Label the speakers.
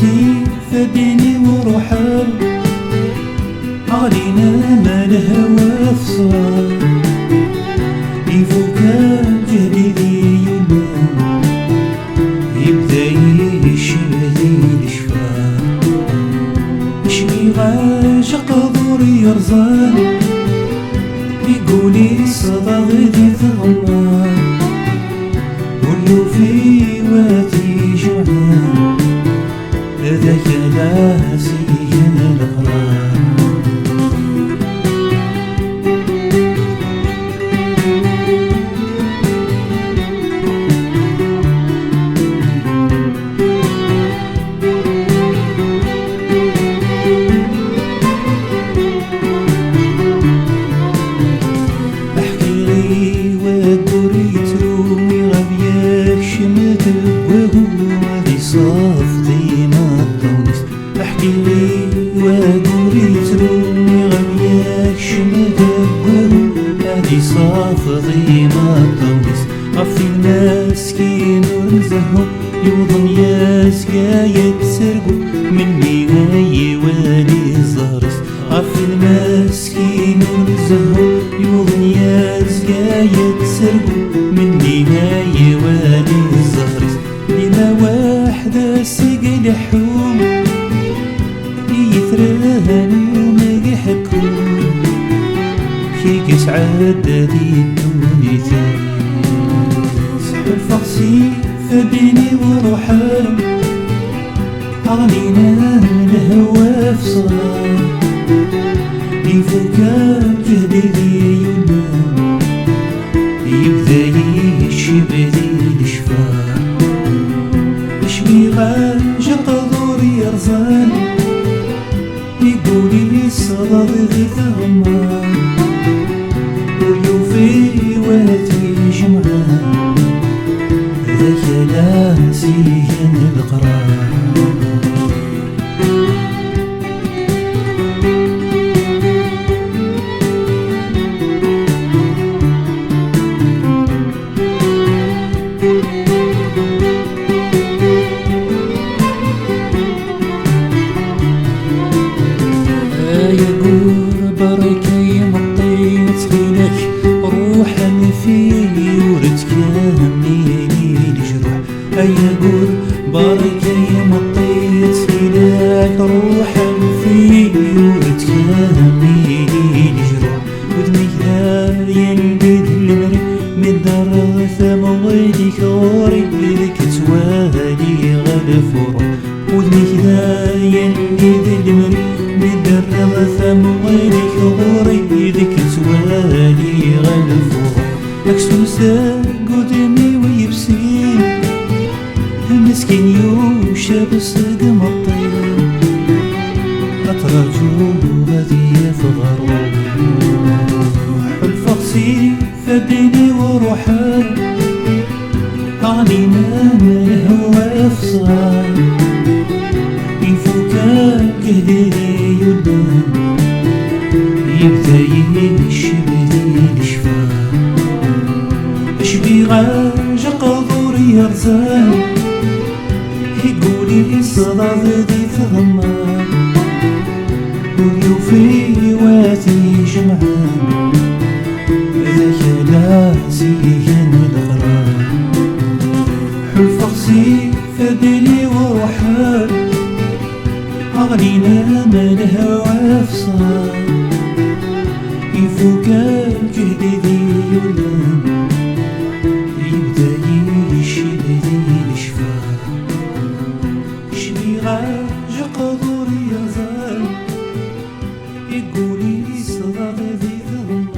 Speaker 1: فقسي فديني وروحان علينا ما الهوى فصال يفوكا جهدي يبان يبدا يشبهي الشفا شي غاشق ضوري يرزان يقولي الصدى غدي ثغمان ولو في واتي جوعان ذاك لاسي الغرام صافدي ما تونس احكي لي وقولي تلومي غبياك شمدك هادي صافدي ما تونس غفي الناس كي نرزهو يوضن ياس قايد سرقو مني غاي والي زارس غفي الناس كي نرزهو يوضن ياس قايد سرقو مني غاي والي زارس لما واحدة سقل حوم يثرهن وما يحكون كي سعادة دي الدنيا سحر فقسي فبيني وروحان علينا الهوى فصال يفوكا جهدي يبان يبدا يشبهي الشفا غاشق ضوري يرزان يقولي لي الصدى غي ثغمان ولو في واتي جمعان ذاك لاسي الغرام يقول بارك يا مطيت فيناك روحا في وتكامل الجروح ودمي ينقذ المري من دار ثموالي كوري لك توالي غالفور ودمي ينقذ المري من دار ثموالي كوري لك توالي غالفور أكسو ساق قدامي ويبسي مسكين يوشب الصدق مطير أترجو غادي يفغرو الفقسي فديني وروحان علينا ما الهوى فصال يفوكا كهدي يبان يبدا يشبهي الشفا اشبي غاشق ضوري يرزان يقولي لي الصدى غدي ثغمان ولو في واتي جمعان ذاك لاسي الغرام حل فقسي فديني وروحان علينا ما الهوى فصال يفوكا جهدي يولان يبدا يشبهي الشفا غاشق ضوري يرزان يقولي صدى ذي ثغمان